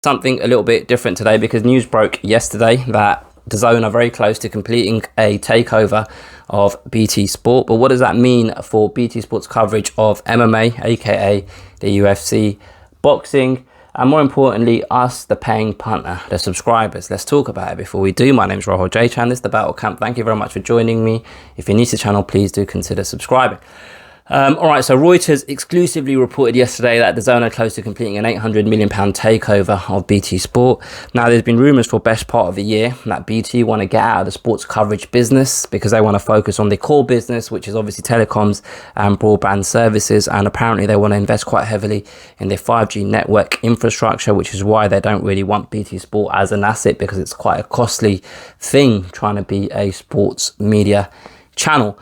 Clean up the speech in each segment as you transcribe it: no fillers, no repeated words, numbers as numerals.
something a little bit different today because news broke yesterday that DAZN are very close to completing a takeover of BT Sport. But what does that mean for BT Sport's coverage of MMA, aka the UFC, boxing, and more importantly, us, the paying punter, the subscribers? Let's talk about it before we do. My name is Rahul J. Chan. This is the Battle Camp. Thank you very much for joining me. If you're new to the channel, please do consider subscribing. All right, so Reuters exclusively reported yesterday that DAZN are close to completing an £800 million takeover of BT Sport. Now, there's been rumours for best part of the year that BT want to get out of the sports coverage business because they want to focus on the core business, which is obviously telecoms and broadband services. And apparently they want to invest quite heavily in their 5G network infrastructure, which is why they don't really want BT Sport as an asset, because it's quite a costly thing trying to be a sports media channel.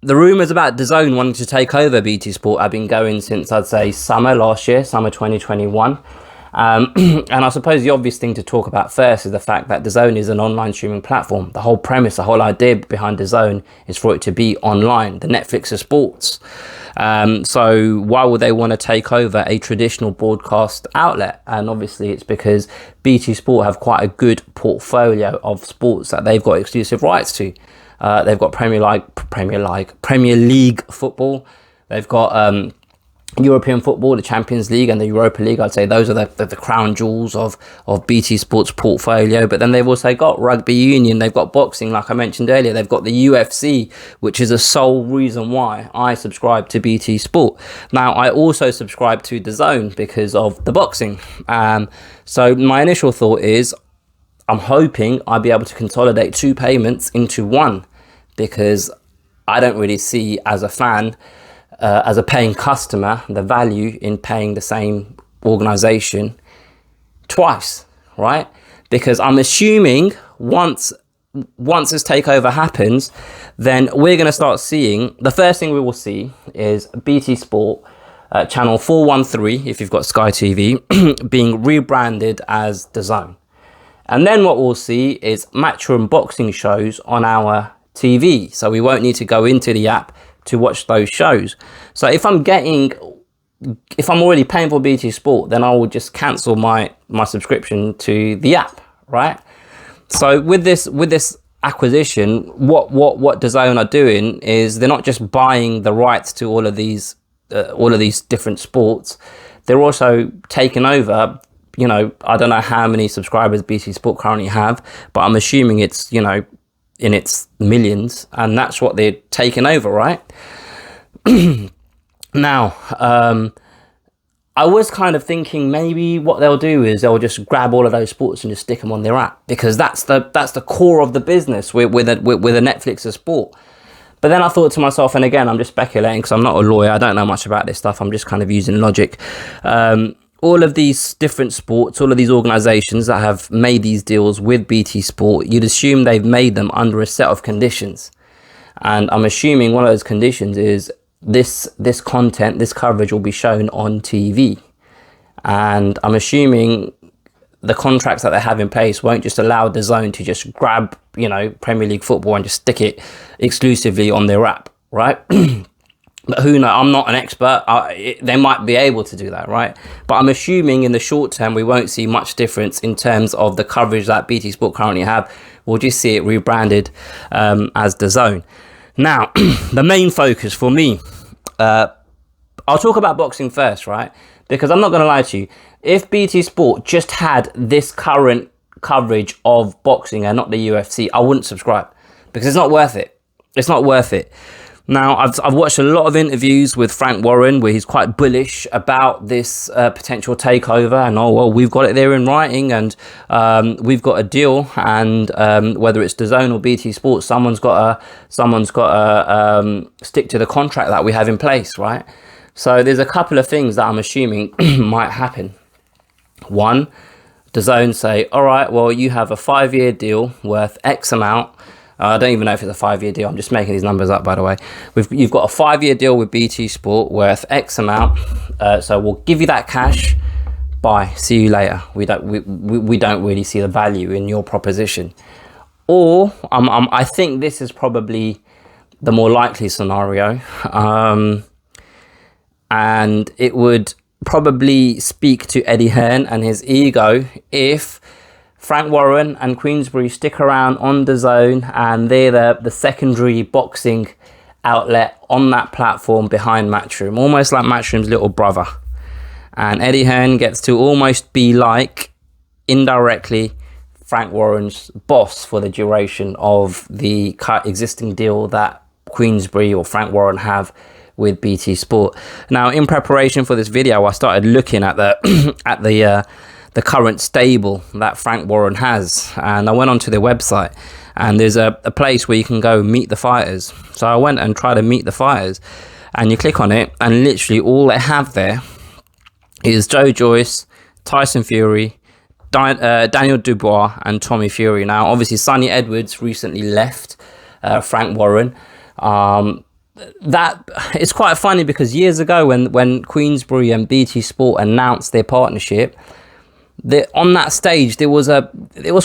The rumours about DAZN wanting to take over BT Sport have been going since, I'd say, summer last year, summer 2021. And I suppose the obvious thing to talk about first is the fact that DAZN is an online streaming platform. The whole premise, the whole idea behind DAZN is for it to be online, the Netflix of sports. So why would they want to take over a traditional broadcast outlet? And obviously it's because BT Sport have quite a good portfolio of sports that they've got exclusive rights to. They've got Premier League football. They've got European football, the Champions League and the Europa League. I'd say those are the crown jewels of BT Sports portfolio. But then they've also got rugby union. They've got boxing, like I mentioned earlier. They've got the UFC, which is the sole reason why I subscribe to BT Sport. Now, I also subscribe to DAZN because of the boxing. So my initial thought is, I'm hoping I'll be able to consolidate two payments into one, because I don't really see, as a fan, as a paying customer, the value in paying the same organization twice, right? Because I'm assuming once this takeover happens, then we're going to start seeing, the first thing we will see is BT Sport channel 413, if you've got Sky TV, being rebranded as DAZN. And then what we'll see is matchroom boxing shows on our TV. So we won't need to go into the app to watch those shows. So if I'm already paying for BT Sport, then I will just cancel my subscription to the app, right? So with this acquisition, what DAZN are doing is they're not just buying the rights to all of these different sports. They're also taking over. You know, I don't know how many subscribers BT Sport currently have, but I'm assuming it's, you know, in its millions, and that's what they're taking over, right? Now, I was kind of thinking maybe what they'll do is they'll just grab all of those sports and just stick them on their app, because that's the core of the business with a Netflix of sport. But then I thought to myself, and again, I'm just speculating because I'm not a lawyer, I don't know much about this stuff, I'm just kind of using logic. All of these different sports, all of these organizations that have made these deals with BT Sport, you'd assume they've made them under a set of conditions. And I'm assuming one of those conditions is this content, this coverage will be shown on TV. And I'm assuming the contracts that they have in place won't just allow DAZN to just grab, you know, Premier League football and just stick it exclusively on their app, right? But who knows? I'm not an expert. They might be able to do that, right? But I'm assuming in the short term, we won't see much difference in terms of the coverage that BT Sport currently have. We'll just see it rebranded as DAZN. Now, the main focus for me, I'll talk about boxing first, right? Because I'm not going to lie to you. If BT Sport just had this current coverage of boxing and not the UFC, I wouldn't subscribe, because it's not worth it. It's not worth it. Now, I've watched a lot of interviews with Frank Warren where he's quite bullish about this potential takeover, and, oh, well, we've got it there in writing, and we've got a deal, and whether it's DAZN or BT Sports, someone's got to stick to the contract that we have in place, right? So there's a couple of things that I'm assuming might happen. One, DAZN say, all right, well, you have a 5-year deal worth X amount. I don't even know if it's a 5-year deal. I'm just making these numbers up, by the way. You've got a 5-year deal with BT Sport worth X amount. So we'll give you that cash. Bye. See you later. We don't really see the value in your proposition. Or I think this is probably the more likely scenario. And it would probably speak to Eddie Hearn and his ego if Frank Warren and Queensberry stick around on DAZN and they're the secondary boxing outlet on that platform behind Matchroom, almost like Matchroom's little brother. And Eddie Hearn gets to almost be like, indirectly, Frank Warren's boss for the duration of the existing deal that Queensberry or Frank Warren have with BT Sport. Now, in preparation for this video, I started looking at the at the current stable that Frank Warren has, and I went onto their website, and there's a place where you can go meet the fighters. So I went and tried to meet the fighters, and you click on it, and literally all they have there is Joe Joyce, Tyson Fury, Daniel Dubois, and Tommy Fury. Now, obviously, Sonny Edwards recently left Frank Warren. That it's quite funny because years ago when Queensberry and BT Sport announced their partnership, on that stage it was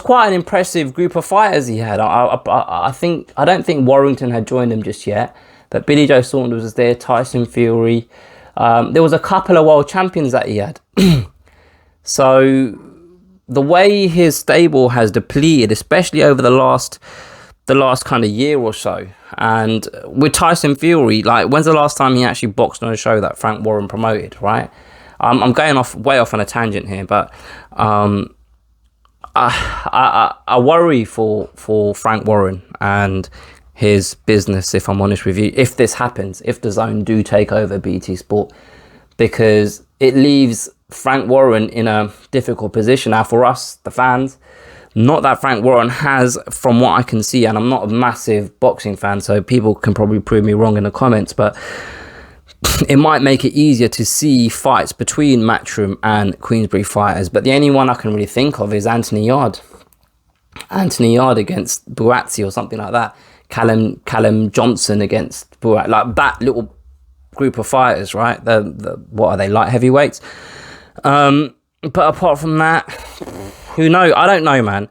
quite an impressive group of fighters he had. I don't think Warrington had joined them just yet, but Billy Joe Saunders was there, Tyson Fury. There was a couple of world champions that he had. So the way his stable has depleted, especially over the last kind of year or so, and with Tyson Fury, like, when's the last time he actually boxed on a show that Frank Warren promoted, right? I'm going way off on a tangent here, but I worry for Frank Warren and his business, if I'm honest with you, if this happens, if DAZN do take over BT Sport, because it leaves Frank Warren in a difficult position. Now, for us, the fans, not that Frank Warren has, from what I can see, and I'm not a massive boxing fan, so people can probably prove me wrong in the comments, but it might make it easier to see fights between Matchroom and Queensberry fighters. But the only one I can really think of is Anthony Yard against Buatsi or something like that. Callum Johnson against Buatsi, like that little group of fighters, right? What are they, light heavyweights? But apart from that, who knows? I don't know, man.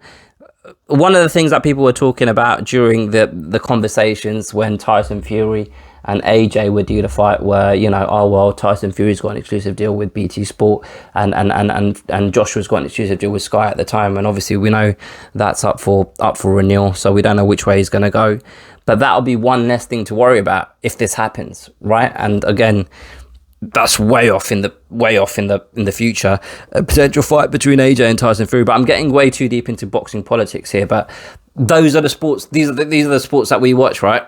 One of the things that people were talking about during the conversations when Tyson Fury and AJ were due to fight were, oh well, Tyson Fury's got an exclusive deal with BT Sport, and Joshua's got an exclusive deal with Sky at the time, and obviously we know that's up for renewal, so we don't know which way he's going to go. But that'll be one less thing to worry about if this happens, right? And again, that's way off in the future, a potential fight between AJ and Tyson Fury. But I'm getting way too deep into boxing politics here. But those are the sports. These are the sports that we watch, right?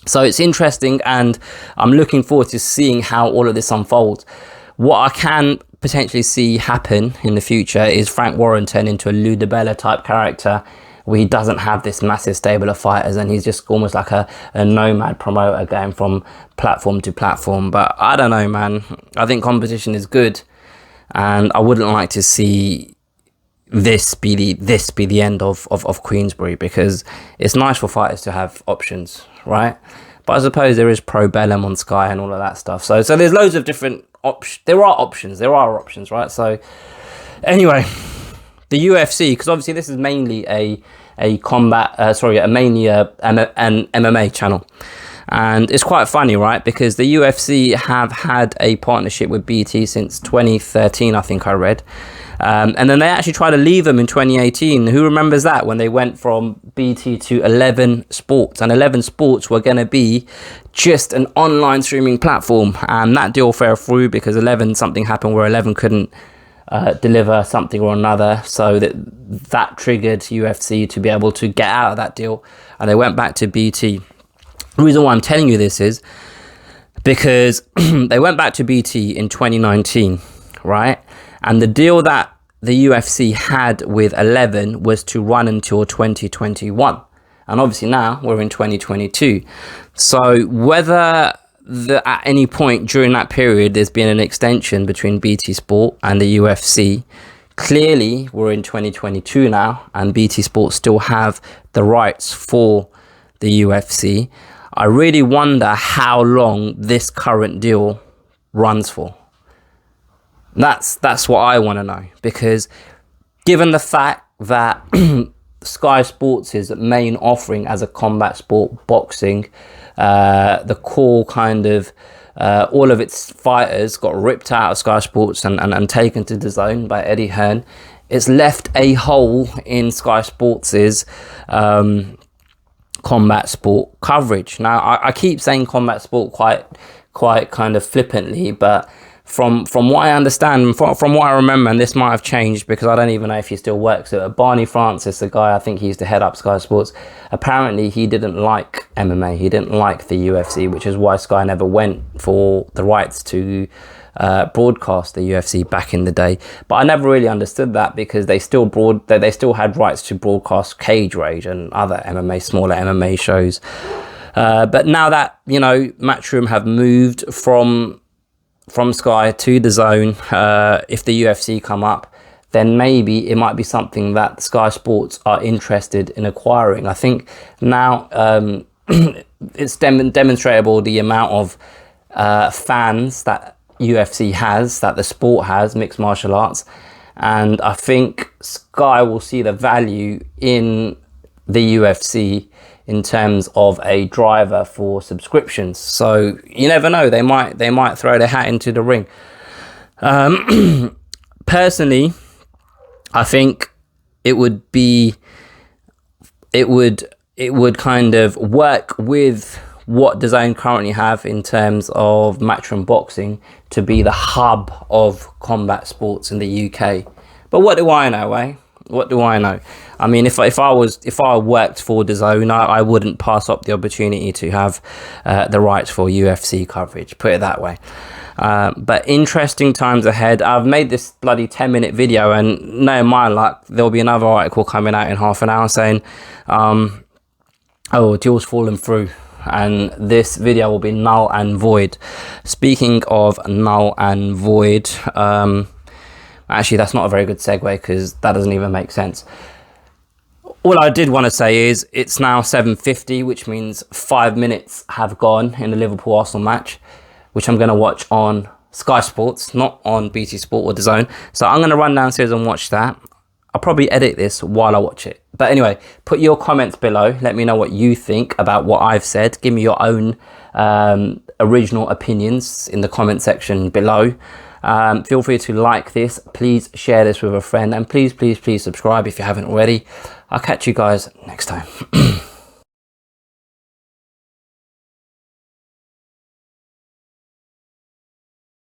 So it's interesting, and I'm looking forward to seeing how all of this unfolds. What I can potentially see happen in the future is Frank Warren turn into a Lou DiBella type character, where he doesn't have this massive stable of fighters, and he's just almost like a nomad promoter going from platform to platform. But I don't know, man. I think competition is good, and I wouldn't like to see this be the end of Queensberry, because it's nice for fighters to have options, right? But I suppose there is Pro Bellum on Sky and all of that stuff. So there's loads of different options. There are options, right? So anyway, the UFC, because obviously this is mainly an MMA channel, and it's quite funny, right? Because the UFC have had a partnership with BT since 2013, I think I read, and then they actually tried to leave them in 2018. Who remembers that, when they went from BT to 11 Sports, and 11 Sports were going to be just an online streaming platform, and that deal fell through because something happened where 11 couldn't deliver something or another, so that triggered UFC to be able to get out of that deal, and they went back to BT. The reason why I'm telling you this is because they went back to BT in 2019, right? And the deal that the UFC had with 11 was to run until 2021, and obviously now we're in 2022. So whether at any point during that period there's been an extension between BT Sport and the UFC, clearly we're in 2022 now, and BT Sport still have the rights for the UFC. I really wonder how long this current deal runs for. That's what I want to know, because given the fact that Sky Sports' main offering as a combat sport, boxing, the core kind of all of its fighters got ripped out of Sky Sports and taken to DAZN by Eddie Hearn. It's left a hole in Sky Sports's combat sport coverage. Now, I keep saying combat sport quite kind of flippantly, but from what I understand, from what I remember, and this might have changed because I don't even know if he still works at Barney Francis, the guy I think he used to head up Sky Sports. Apparently he didn't like MMA, he didn't like the UFC, which is why Sky never went for the rights to broadcast the UFC back in the day. But I never really understood that because they still had rights to broadcast Cage Rage and other smaller MMA shows. But now that, you know, Matchroom have moved from Sky to DAZN, if the UFC come up, then maybe it might be something that Sky Sports are interested in acquiring. I think now it's demonstrable the amount of fans that UFC has, that the sport has, mixed martial arts, and I think Sky will see the value in the UFC in terms of a driver for subscriptions. So you never know, they might throw their hat into the ring. Personally, I think it would kind of work with what DAZN currently have in terms of Matchroom Boxing to be the hub of combat sports in the UK. But what do I know, eh? What do I know? I mean, if I worked for DAZN, I wouldn't pass up the opportunity to have the rights for UFC coverage, put it that way. But interesting times ahead. I've made this bloody 10-minute video, and no, my luck, there'll be another article coming out in half an hour saying, oh, deal's fallen through, and this video will be null and void. Speaking of null and void, actually that's not a very good segue because that doesn't even make sense. All I did want to say is it's now 7:50, which means 5 minutes have gone in the Liverpool-Arsenal match, which I'm going to watch on Sky Sports, not on BT Sport or DAZN. So I'm going to run downstairs and watch that. I'll probably edit this while I watch it. But anyway, put your comments below. Let me know what you think about what I've said. Give me your own original opinions in the comment section below. Feel free to like this. Please share this with a friend. And please, please, please subscribe if you haven't already. I'll catch you guys next time.